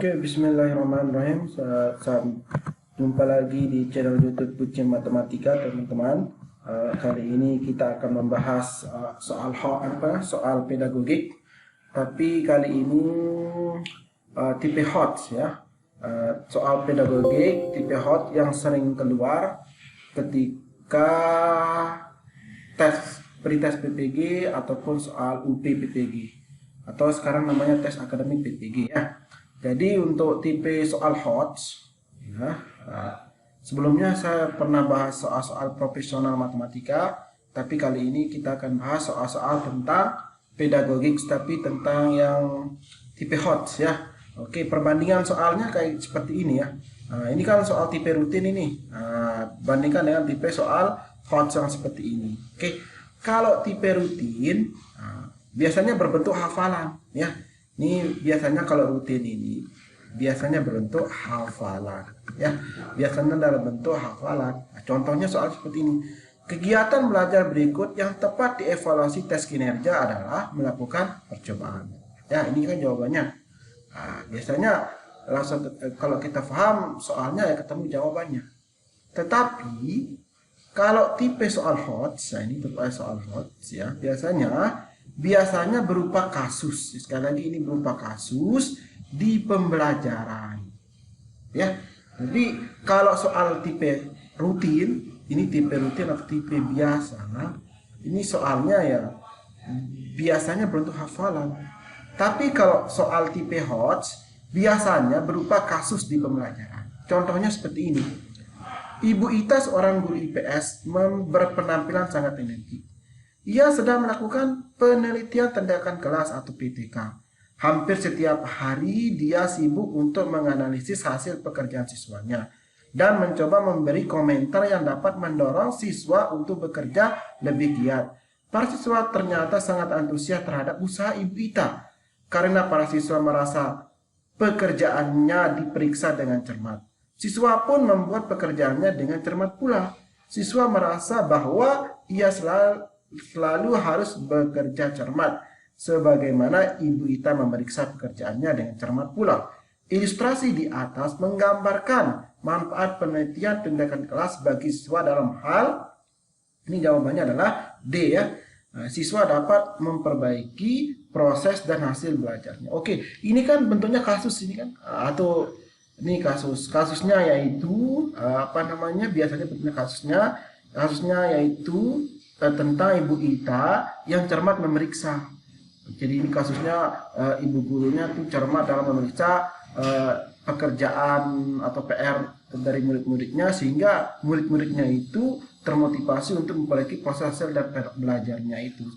Oke, bismillahirrahmanirrahim. Jumpa lagi di channel YouTube Kucing Matematika, teman-teman. Kali ini kita akan membahas soal pedagogik. Tapi kali ini tipe hot ya. Soal pedagogik tipe hot yang sering keluar ketika pretest PPG ataupun soal UP PPG, atau sekarang namanya tes akademik PPG ya. Jadi untuk tipe soal HOTS ya, sebelumnya saya pernah bahas soal-soal profesional matematika, tapi kali ini kita akan bahas soal-soal tentang pedagogik, tapi tentang yang tipe HOTS ya. Oke, perbandingan soalnya kayak seperti ini ya. Ini kan soal tipe rutin ini, bandingkan dengan tipe soal HOTS yang seperti ini. Oke, kalau tipe rutin biasanya berbentuk hafalan ya. Ini biasanya kalau rutin ini biasanya berbentuk hafalan ya. Biasanya dalam bentuk hafalan. Contohnya soal seperti ini. Kegiatan belajar berikut yang tepat dievaluasi tes kinerja adalah melakukan percobaan. Ya, ini kan jawabannya. Biasanya langsung kalau kita paham soalnya ya ketemu jawabannya. Tetapi kalau tipe soal HOTS, ini tipe soal HOTS ya, biasanya berupa kasus. Sekali lagi ini berupa kasus di pembelajaran ya. Jadi kalau soal tipe rutin, ini tipe rutin atau tipe biasa, ini soalnya ya biasanya berbentuk hafalan. Tapi kalau soal tipe HOTS biasanya berupa kasus di pembelajaran. Contohnya seperti ini. Ibu Ita, seorang guru IPS, berpenampilan sangat energik. Ia sedang melakukan penelitian tindakan kelas atau PTK. Hampir setiap hari dia sibuk untuk menganalisis hasil pekerjaan siswanya dan mencoba memberi komentar yang dapat mendorong siswa untuk bekerja lebih giat. Para siswa ternyata sangat antusias terhadap usaha Ibu Ita karena para siswa merasa pekerjaannya diperiksa dengan cermat. Siswa pun membuat pekerjaannya dengan cermat pula. Siswa merasa bahwa ia selalu harus bekerja cermat, sebagaimana Ibu Ita memeriksa pekerjaannya dengan cermat pula. Ilustrasi di atas menggambarkan manfaat penelitian tindakan kelas bagi siswa dalam hal, ini jawabannya adalah D ya. Siswa dapat memperbaiki proses dan hasil belajarnya. Oke, ini kan bentuknya kasus ini kan, atau ini kasusnya yaitu biasanya bentuknya kasusnya yaitu tentang Ibu Ita yang cermat memeriksa. Jadi ini kasusnya ibu gurunya tuh cermat dalam memeriksa pekerjaan atau PR dari murid-muridnya, sehingga murid-muridnya itu termotivasi untuk memperbaiki proses hasil dan belajarnya itu.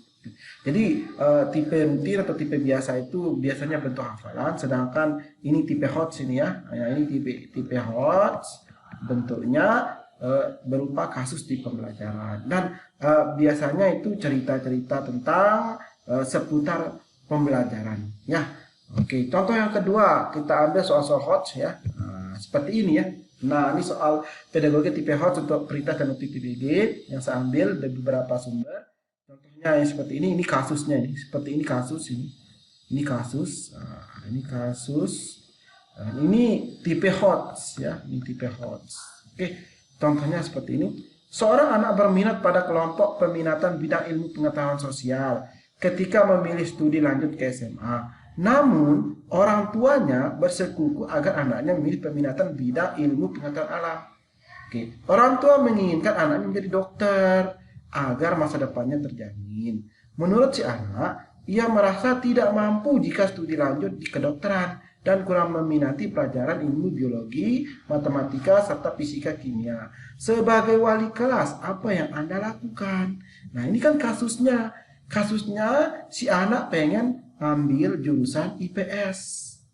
Jadi tipe rutin atau tipe biasa itu biasanya bentuk hafalan, sedangkan ini tipe HOTS ini ya. Ini tipe HOTS bentuknya berupa kasus di pembelajaran, dan biasanya itu cerita-cerita tentang seputar pembelajaran ya. Oke, contoh yang kedua kita ambil soal-soal HOTS ya. Seperti ini ya. Nah, ini soal pedagogi tipe HOTS untuk perintah dan untuk PPG yang saya ambil dari beberapa sumber. Contohnya yang seperti ini kasusnya nih. Seperti ini kasus ini. Ini kasus, ini kasus. Ini tipe HOTS ya, ini tipe HOTS. Oke, contohnya seperti ini. Seorang anak berminat pada kelompok peminatan bidang ilmu pengetahuan sosial ketika memilih studi lanjut ke SMA. Namun, orang tuanya bersekuku agar anaknya memilih peminatan bidang ilmu pengetahuan alam. Oke, orang tua menginginkan anaknya menjadi dokter agar masa depannya terjamin. Menurut si anak, ia merasa tidak mampu jika studi lanjut di kedokteran dan kurang meminati pelajaran ilmu biologi, matematika, serta fisika kimia. Sebagai wali kelas, apa yang Anda lakukan? Nah, ini kan kasusnya. Kasusnya si anak pengen ambil jurusan IPS.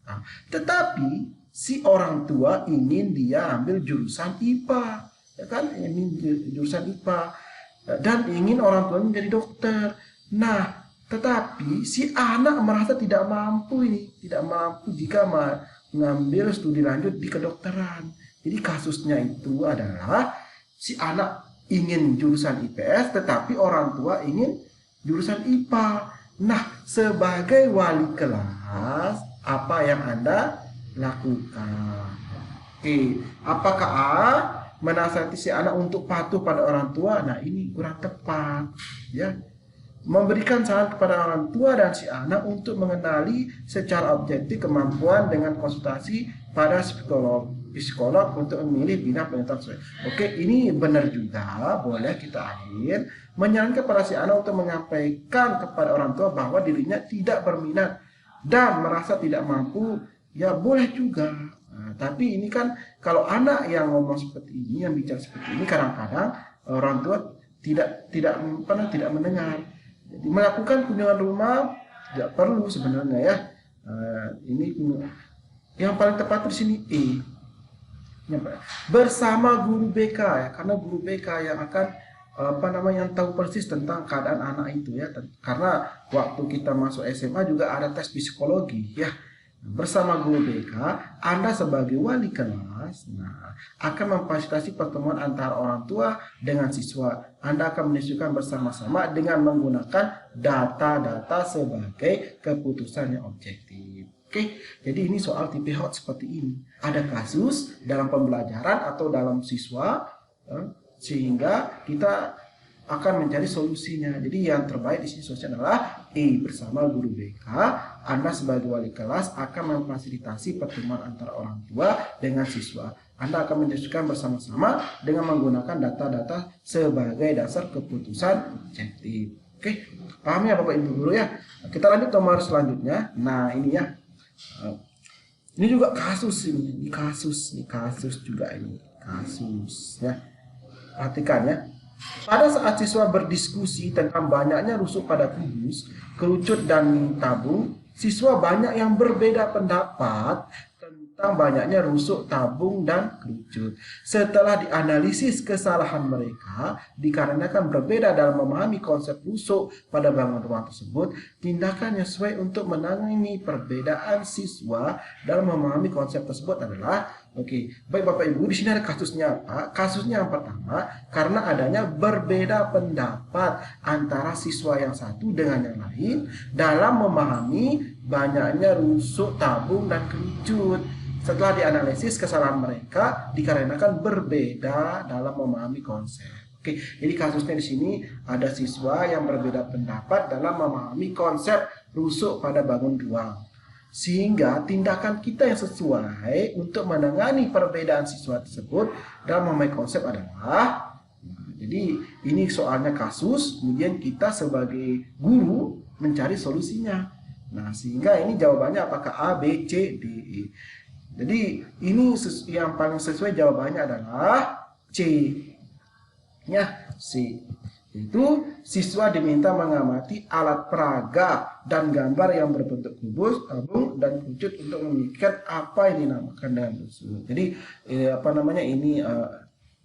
Nah, tetapi si orang tua ingin dia ambil jurusan IPA. Ya kan? Ingin jurusan IPA. Dan ingin orang tua menjadi dokter. Nah, tetapi si anak merasa tidak mampu jika mengambil studi lanjut di kedokteran. Jadi kasusnya itu adalah si anak ingin jurusan IPS, tetapi orang tua ingin jurusan IPA. Nah, sebagai wali kelas, apa yang Anda lakukan. Oke, apakah A menasihati si anak untuk patuh pada orang tua? Nah, ini kurang tepat, ya. Memberikan saran kepada orang tua dan si anak untuk mengenali secara objektif kemampuan dengan konsultasi pada psikolog untuk memilih bidang pengetahuan sesuai. Oke, ini benar juga, boleh kita ambil. Menyarankan kepada si anak untuk menyampaikan kepada orang tua bahwa dirinya tidak berminat dan merasa tidak mampu, ya boleh juga. Nah, tapi ini kan kalau anak yang ngomong seperti ini, yang bicara seperti ini, kadang-kadang orang tua tidak mendengar. Jadi melakukan kunjungan rumah tidak perlu sebenarnya, ya. Ini yang paling tepat di sini E. Bersama guru BK, ya, karena guru BK yang akan yang tahu persis tentang keadaan anak itu, ya. Karena waktu kita masuk SMA juga ada tes psikologi, ya. Bersama guru BK, Anda sebagai wali kelas akan memfasilitasi pertemuan antara orang tua dengan siswa. Anda akan mendiskusikan bersama-sama dengan menggunakan data-data sebagai keputusan yang objektif. Oke, jadi ini soal tipe hot seperti ini. Ada kasus dalam pembelajaran atau dalam siswa, sehingga kita akan mencari solusinya. Jadi yang terbaik di sini solusinya adalah E, bersama guru BK. Anda sebagai wali kelas akan memfasilitasi pertemuan antara orang tua dengan siswa. Anda akan mendiskusikan bersama-sama dengan menggunakan data-data sebagai dasar keputusan objektif. Oke, paham ya Bapak Ibu guru, ya? Kita lanjut nomor selanjutnya. Nah, ini ya. Ini juga kasus ini. Ini kasus juga ini. Kasus, ya. Perhatikan, ya. Pada saat siswa berdiskusi tentang banyaknya rusuk pada kubus, kerucut dan tabung, siswa banyak yang berbeda pendapat tentang banyaknya rusuk, tabung, dan kerucut. Setelah dianalisis kesalahan mereka, dikarenakan berbeda dalam memahami konsep rusuk pada bangunan rumah tersebut, tindakan yang sesuai untuk menangani perbedaan siswa dalam memahami konsep tersebut adalah oke, baik Bapak Ibu, di sini ada kasusnya apa? Kasusnya yang pertama, karena adanya berbeda pendapat antara siswa yang satu dengan yang lain dalam memahami banyaknya rusuk, tabung, dan kerucut. Setelah dianalisis kesalahan mereka dikarenakan berbeda dalam memahami konsep. Oke, jadi kasusnya di sini ada siswa yang berbeda pendapat dalam memahami konsep rusuk pada bangun ruang. Sehingga tindakan kita yang sesuai untuk menangani perbedaan siswa tersebut dalam memahami konsep adalah, jadi ini soalnya kasus, kemudian kita sebagai guru mencari solusinya. Nah, sehingga ini jawabannya apakah A, B, C, D, E. Jadi ini yang paling sesuai jawabannya adalah C. Ya, C. Itu siswa diminta mengamati alat peraga dan gambar yang berbentuk kubus, tabung, dan kerucut untuk memikirkan apa yang dinamakan dengan rusuk. Jadi ini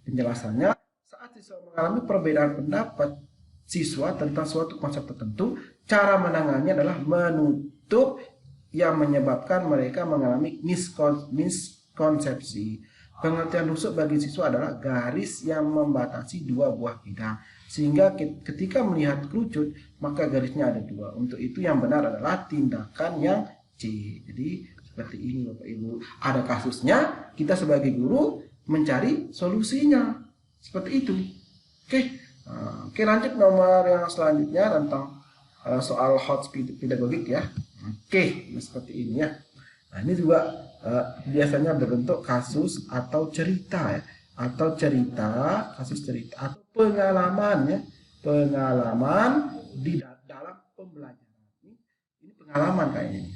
penjelasannya. Saat siswa mengalami perbedaan pendapat siswa tentang suatu konsep tertentu, cara menangannya adalah menutup yang menyebabkan mereka mengalami miskonsepsi. Pengertian rusuk bagi siswa adalah garis yang membatasi dua buah bidang. Sehingga ketika melihat kerucut, maka garisnya ada dua. Untuk itu yang benar adalah tindakan yang C. Jadi seperti ini Bapak Ibu. Ada kasusnya, kita sebagai guru mencari solusinya. Seperti itu. Oke, lanjut nomor yang selanjutnya tentang soal hot pedagogik, ya. Oke, seperti ini, ya. Nah, ini juga biasanya berbentuk kasus atau cerita, ya, atau kasus cerita atau pengalaman, ya, pengalaman di dalam pembelajaran. Ini pengalaman kayaknya.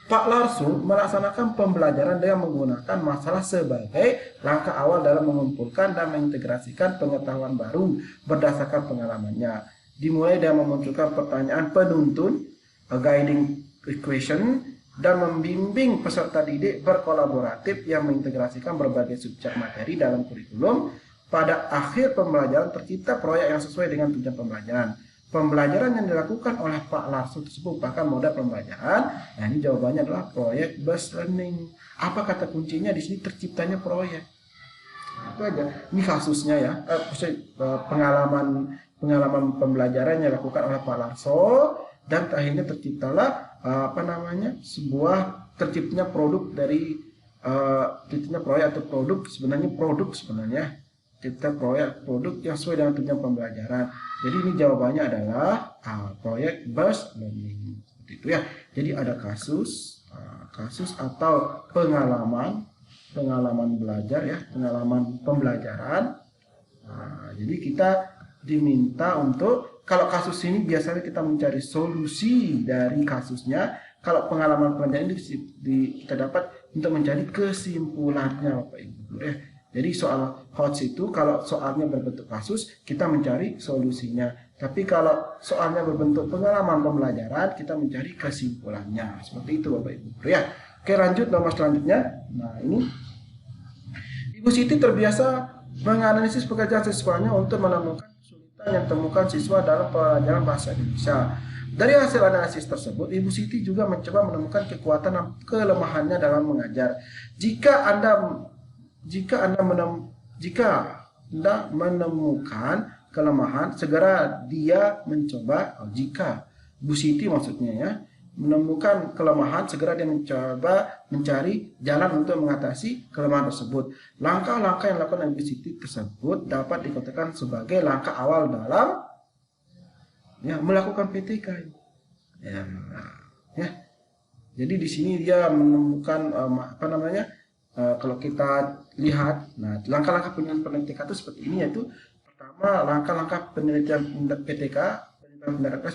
Pak Larso melaksanakan pembelajaran dengan menggunakan masalah sebagai langkah awal dalam mengumpulkan dan mengintegrasikan pengetahuan baru berdasarkan pengalamannya. Dimulai dengan memunculkan pertanyaan penuntun, guiding question, dan membimbing peserta didik berkolaboratif yang mengintegrasikan berbagai subjek materi dalam kurikulum. Pada akhir pembelajaran tercipta proyek yang sesuai dengan tujuan pembelajaran. Pembelajaran yang dilakukan oleh Pak Larso tersebut bahkan modal pembelajaran. Nah, ini jawabannya adalah proyek based learning. Apa kata kuncinya di sini? Terciptanya proyek. Itu aja. Ini kasusnya, ya. Pengalaman pembelajaran yang dilakukan oleh Pak Larso, dan akhirnya terciptalah terciptanya produk dari titiknya proyek atau produk, sebenarnya produk sebenarnya kita proyek produk yang sesuai dengan tujuan pembelajaran. Jadi ini jawabannya adalah proyek based learning, seperti itu ya. Jadi ada kasus atau pengalaman belajar ya, pengalaman pembelajaran. Jadi kita diminta untuk, kalau kasus ini biasanya kita mencari solusi dari kasusnya. Kalau pengalaman pembelajaran ini kita dapat untuk mencari kesimpulannya, Bapak Ibu ya. Jadi soal HOTS itu kalau soalnya berbentuk kasus, kita mencari solusinya. Tapi kalau soalnya berbentuk pengalaman pembelajaran, kita mencari kesimpulannya. Seperti itu Bapak Ibu ya. Oke, lanjut nomor selanjutnya. Nah, ini Ibu Siti terbiasa menganalisis pekerjaan siswanya untuk menemukan kesulitan yang ditemukan siswa dalam pelajaran bahasa Indonesia. Dari hasil analisis tersebut, Ibu Siti juga mencoba menemukan kekuatan dan kelemahannya dalam mengajar. Jika Anda menemukan kelemahan, segera dia mencoba. Jika Bu Siti maksudnya ya, menemukan kelemahan, segera dia mencoba mencari jalan untuk mengatasi kelemahan tersebut. Langkah-langkah yang dilakukan Bu Siti tersebut dapat dikatakan sebagai langkah awal dalam melakukan PTK. Jadi di sini dia menemukan kalau kita lihat, langkah-langkah penelitian PTK itu seperti ini, yaitu pertama, langkah-langkah penelitian PTK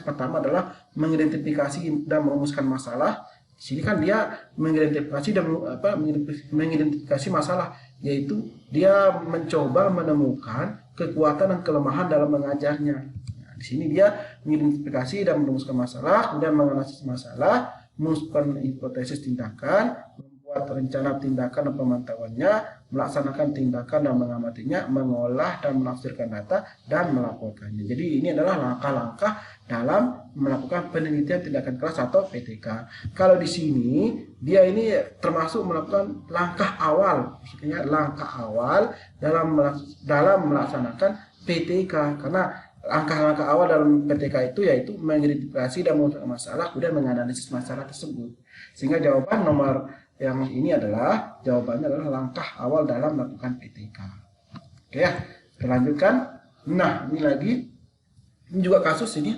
pertama adalah mengidentifikasi dan merumuskan masalah. Di sini kan dia mengidentifikasi masalah, yaitu dia mencoba menemukan kekuatan dan kelemahan dalam mengajarnya. Di sini dia mengidentifikasi dan merumuskan masalah, kemudian menganalisis masalah, merumuskan hipotesis tindakan, membuat rencana tindakan dan pemantauannya, melaksanakan tindakan dan mengamatinya, mengolah dan menafsirkan data, dan melaporkannya. Jadi ini adalah langkah-langkah dalam melakukan penelitian tindakan kelas atau PTK. Kalau di sini dia ini termasuk melakukan langkah awal, maksudnya langkah awal dalam melaksanakan PTK, karena langkah-langkah awal dalam PTK itu yaitu mengidentifikasi dan menemukan masalah, kemudian menganalisis masalah tersebut. Sehingga jawaban nomor yang ini jawabannya adalah langkah awal dalam melakukan PTK. Oke ya, kita lanjutkan. Nah, ini juga kasus ini.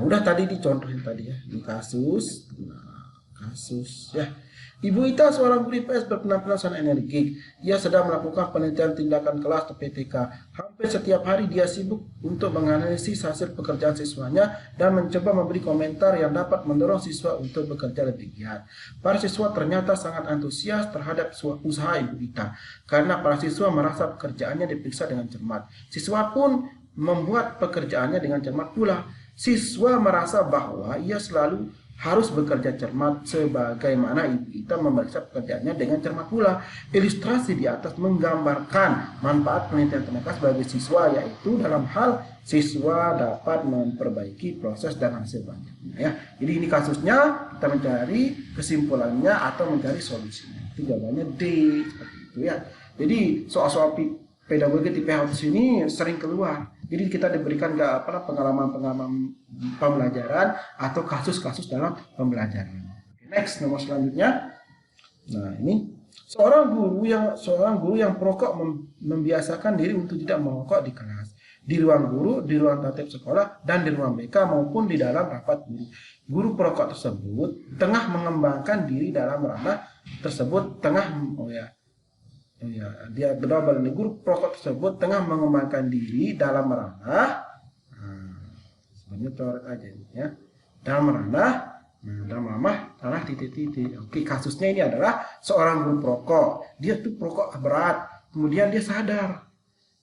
Udah tadi dicontohin tadi ya, di kasus. Kasus ya. Ibu Ita, seorang guru IPS berpenampilan sangat energik. Ia sedang melakukan penelitian tindakan kelas atau PTK. Hampir setiap hari dia sibuk untuk menganalisis hasil pekerjaan siswanya dan mencoba memberi komentar yang dapat mendorong siswa untuk bekerja lebih giat. Para siswa ternyata sangat antusias terhadap usaha Ibu Ita karena para siswa merasa pekerjaannya diperiksa dengan cermat. Siswa pun membuat pekerjaannya dengan cermat pula. Siswa merasa bahwa ia selalu harus bekerja cermat sebagaimana Ibu Ita memeriksa pekerjaannya dengan cermat pula. Ilustrasi di atas menggambarkan manfaat penelitian tindakan sebagai siswa, yaitu dalam hal siswa dapat memperbaiki proses dan hasil belajarnya ya. Jadi ini kasusnya, kita mencari kesimpulannya atau mencari solusinya. Itu jawabannya D, seperti itu ya. Jadi soal-soal pedagogi tipe HOTS ini sering keluar. Jadi kita diberikan pengalaman-pengalaman pembelajaran atau kasus-kasus dalam pembelajaran. Next, nomor selanjutnya. Nah, ini seorang guru yang perokok membiasakan diri untuk tidak merokok di kelas, di ruang guru, di ruang tatip sekolah, dan di ruang BK maupun di dalam rapat guru. Guru perokok tersebut tengah mengembangkan diri dalam ranah tersebut dia berdobel. Guru perokok tersebut tengah mengembangkan diri dalam ranah sebenarnya coret aja ini ya, dalam ranah titik-titik. Oke, kasusnya ini adalah seorang guru perokok. Dia tuh perokok berat, kemudian dia sadar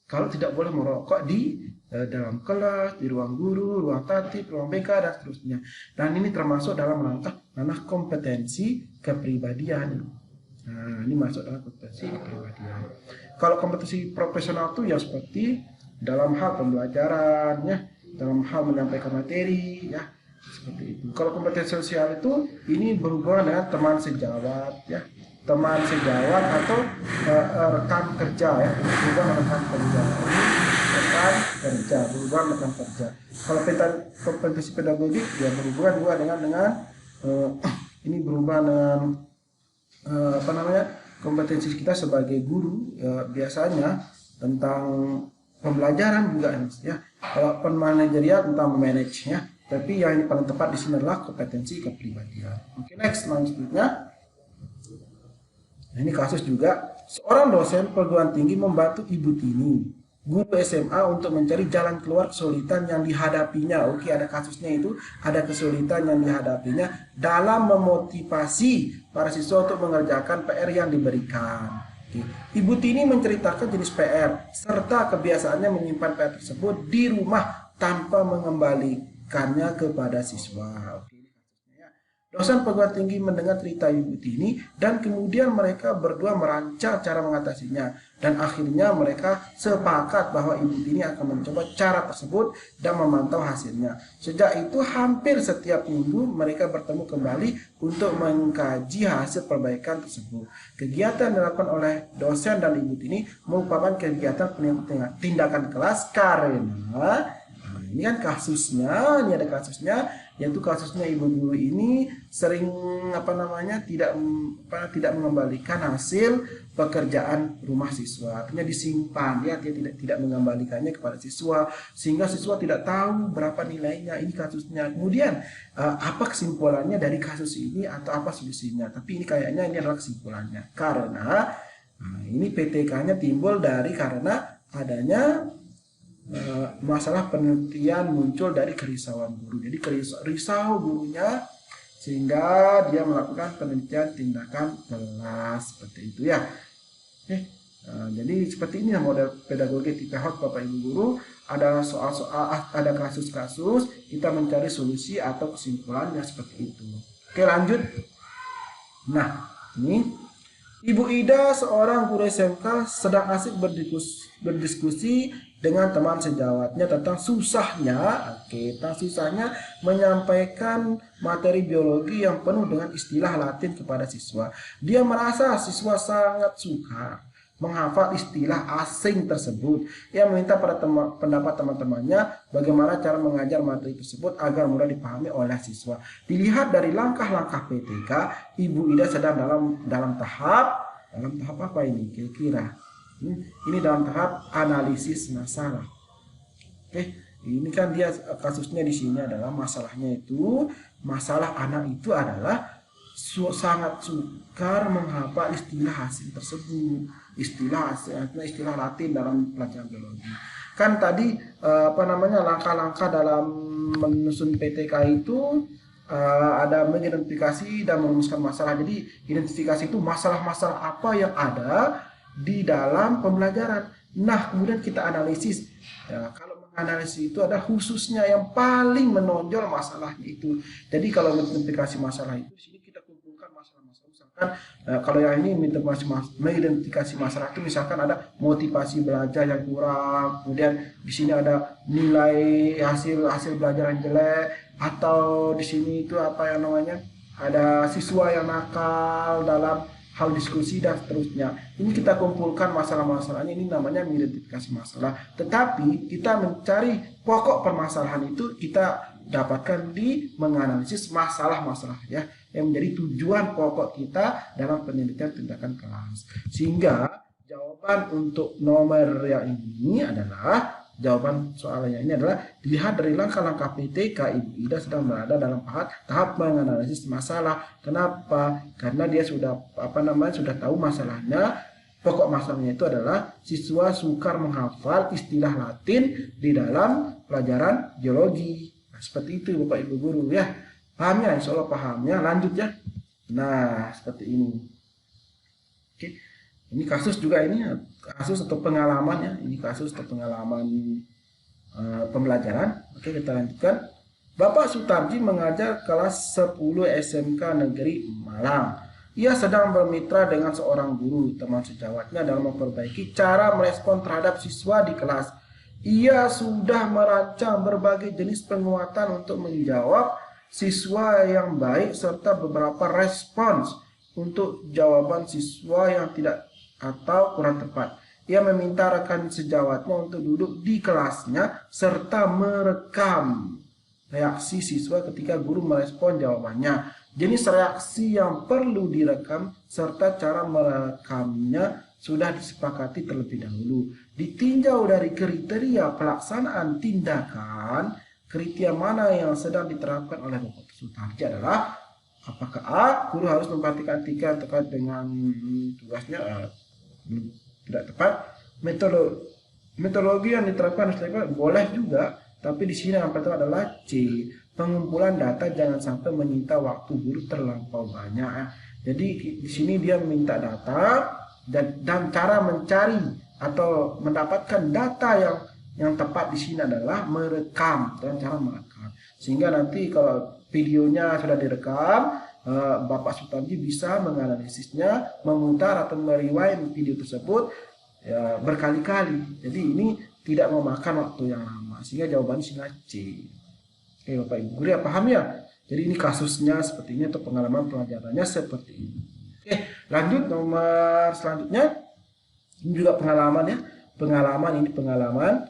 kalau tidak boleh merokok di dalam kelas, di ruang guru, ruang tatip, ruang BK, dan seterusnya. Dan ini termasuk dalam ranah kompetensi kepribadian. Nah, ini masuk dalam kompetensi kepribadian. Kalau kompetensi profesional itu ya seperti dalam hal pembelajaran ya, dalam hal menyampaikan materi ya, seperti itu. Kalau kompetensi sosial itu ini berhubungan dengan teman sejawat ya, teman sejawat atau rekan kerja ya, berhubungan dengan rekan kerja. Berhubungan dengan kerja. Kalau kompetensi pedagogik ya berhubungan juga dengan ini berhubungan dengan kompetensi kita sebagai guru biasanya tentang pembelajaran juga ya. Kalau manajerial tentang memanage ya. Tapi yang paling tepat di sini adalah kompetensi kepribadian. Oke, next selanjutnya. Nah, ini kasus juga seorang dosen perguruan tinggi membantu Ibu Tini, guru SMA untuk mencari jalan keluar kesulitan yang dihadapinya. Oke, ada kasusnya itu, ada kesulitan yang dihadapinya dalam memotivasi para siswa untuk mengerjakan PR yang diberikan. Oke. Ibu Tini menceritakan jenis PR serta kebiasaannya menyimpan PR tersebut di rumah tanpa mengembalikannya kepada siswa. Oke. Dosen perguruan tinggi mendengar cerita Ibu Tini dan kemudian mereka berdua merancang cara mengatasinya. Dan akhirnya mereka sepakat bahwa Ibu Tini akan mencoba cara tersebut dan memantau hasilnya. Sejak itu hampir setiap minggu mereka bertemu kembali untuk mengkaji hasil perbaikan tersebut. Kegiatan yang dilakukan oleh dosen dan Ibu Tini merupakan kegiatan tindakan kelas karena ini kan kasusnya, ini ada kasusnya, yaitu kasusnya ibu guru ini sering tidak mengembalikan hasil pekerjaan rumah siswa. Artinya disimpan, dia tidak mengembalikannya kepada siswa sehingga siswa tidak tahu berapa nilainya. Ini kasusnya. Kemudian apa kesimpulannya dari kasus ini atau apa solusinya? Tapi ini kayaknya ini adalah kesimpulannya karena ini PTK-nya timbul karena adanya masalah penelitian muncul dari kerisauan guru. Jadi risau gurunya sehingga dia melakukan penelitian tindakan kelas seperti itu ya. Jadi seperti ini model pedagogi tipe hot Bapak Ibu guru. Ada soal-soal, ada kasus-kasus, kita mencari solusi atau kesimpulannya seperti itu. Oke, lanjut. Nah, ini Ibu Ida, seorang guru SMK, sedang asik berdiskusi dengan teman sejawatnya tentang susahnya menyampaikan materi biologi yang penuh dengan istilah Latin kepada siswa. Dia merasa siswa sangat suka menghafal istilah asing tersebut. Ia meminta pada pendapat teman-temannya bagaimana cara mengajar materi tersebut agar mudah dipahami oleh siswa. Dilihat dari langkah-langkah PTK, Ibu Ida sedang dalam tahap apa ini kira-kira? Ini dalam tahap analisis masalah. Oke, ini kan dia kasusnya di sini adalah masalahnya itu masalah anak itu adalah sangat sukar menghafal istilah asing tersebut, istilah Latin dalam pelajaran biologi. Kan tadi langkah-langkah dalam menyusun PTK itu ada mengidentifikasi dan merumuskan masalah. Jadi identifikasi itu masalah-masalah apa yang ada di dalam pembelajaran. Nah, kemudian kita analisis. Ya, kalau menganalisis itu ada khususnya yang paling menonjol masalahnya itu. Jadi kalau mengidentifikasi masalah itu di sini kita kumpulkan masalah-masalah. Misalkan kalau yang ini mengidentifikasi masalah itu misalkan ada motivasi belajar yang kurang, kemudian di sini ada nilai hasil belajar yang jelek, atau di sini itu ada siswa yang nakal dalam hal diskusi dan seterusnya. Ini kita kumpulkan masalah-masalahnya, ini namanya mengidentifikasi masalah. Tetapi kita mencari pokok permasalahan itu kita dapatkan di menganalisis masalah-masalah ya, yang menjadi tujuan pokok kita dalam penelitian tindakan kelas. Sehingga jawaban untuk nomor yang ini adalah jawaban soalnya ini adalah dilihat dari langkah-langkah PTK, Ibu Ida sedang berada dalam tahap menganalisis masalah. Kenapa? Karena dia sudah tahu masalahnya. Pokok masalahnya itu adalah siswa sukar menghafal istilah Latin di dalam pelajaran biologi. Nah, seperti itu Bapak Ibu guru ya. Paham ya? Insya Allah paham ya. Lanjut ya. Nah, seperti ini. Oke. Ini kasus juga, ini kasus atau pengalaman ya. Ini kasus atau pengalaman pembelajaran. Oke, kita lanjutkan. Bapak Sutarji mengajar kelas 10 SMK Negeri Malang. Ia sedang bermitra dengan seorang guru teman sejawatnya dalam memperbaiki cara merespon terhadap siswa di kelas. Ia sudah merancang berbagai jenis penguatan untuk menjawab siswa yang baik serta beberapa respons untuk jawaban siswa yang tidak atau kurang tepat. Ia meminta rekan sejawatnya untuk duduk di kelasnya serta merekam reaksi siswa ketika guru merespon jawabannya. jenis reaksi yang perlu direkam, serta cara merekamnya sudah disepakati terlebih dahulu. Ditinjau dari kriteria pelaksanaan tindakan, kriteria mana yang sedang diterapkan oleh Bapak Sutarji adalah apakah A, guru harus memperhatikan etika terkait dengan tugasnya, tidak tepat. Metodologi yang diterapkan boleh juga, tapi di sini yang pertama adalah C, pengumpulan data jangan sampai menyita waktu guru terlampau banyak. Jadi di sini dia minta data dan cara mencari atau mendapatkan data yang tepat di sini adalah merekam, dengan cara merekam. Sehingga nanti kalau videonya sudah direkam, Bapak Sutarji bisa menganalisisnya, memutar atau merewind video tersebut ya, berkali-kali. Jadi ini tidak memakan waktu yang lama, sehingga jawabannya sini C. Oke Bapak Ibu guru ya, paham ya? Jadi ini kasusnya seperti ini atau pengalaman pelajarannya seperti ini. Oke, lanjut nomor selanjutnya. Ini juga pengalaman ya. Pengalaman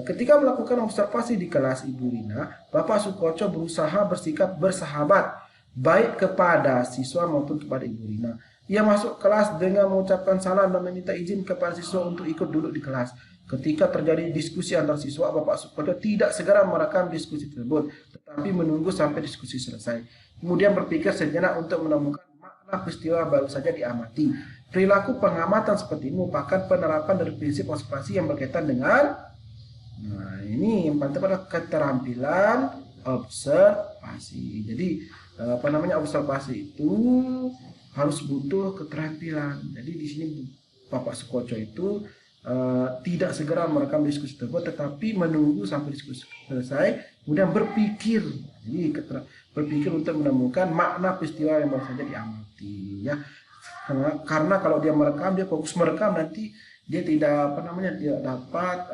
ketika melakukan observasi di kelas Ibu Rina, Bapak Sukoco berusaha bersikap bersahabat baik kepada siswa maupun kepada Ibu Rina. Ia masuk kelas dengan mengucapkan salam dan meminta izin kepada siswa untuk ikut duduk di kelas. Ketika terjadi diskusi antar siswa, Bapak Sukoco tidak segera merekam diskusi tersebut, tetapi menunggu sampai diskusi selesai. Kemudian berpikir sejenak untuk menemukan makna peristiwa baru saja diamati. Perilaku pengamatan seperti ini merupakan penerapan dari prinsip observasi yang berkaitan dengan, nah ini yang penting pada keterampilan observasi. Jadi observasi itu harus butuh keterampilan. Jadi di sini Bapak Sukoco itu tidak segera merekam diskusi tersebut, tetapi menunggu sampai diskusi selesai, kemudian berpikir. Jadi berpikir untuk menemukan makna peristiwa yang baru saja diamati. Ya, karena kalau dia merekam, dia fokus merekam, nanti dia tidak tidak dapat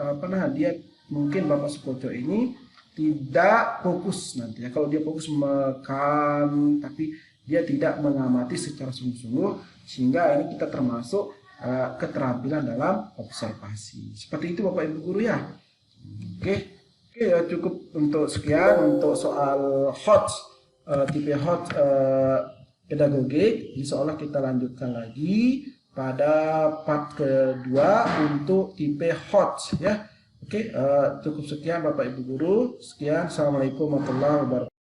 dia mungkin Bapak Sukoco ini tidak fokus nanti ya. Kalau dia fokus merekam tapi dia tidak mengamati secara sungguh-sungguh, sehingga ini kita termasuk keterampilan dalam observasi. Seperti itu Bapak Ibu guru ya. Oke ya, cukup untuk sekian untuk soal HOTS, tipe HOTS pedagogik. Insya Allah kita lanjutkan lagi pada part kedua untuk tipe HOTS ya. Oke, cukup sekian Bapak Ibu guru. Sekian, assalamualaikum warahmatullahi wabarakatuh.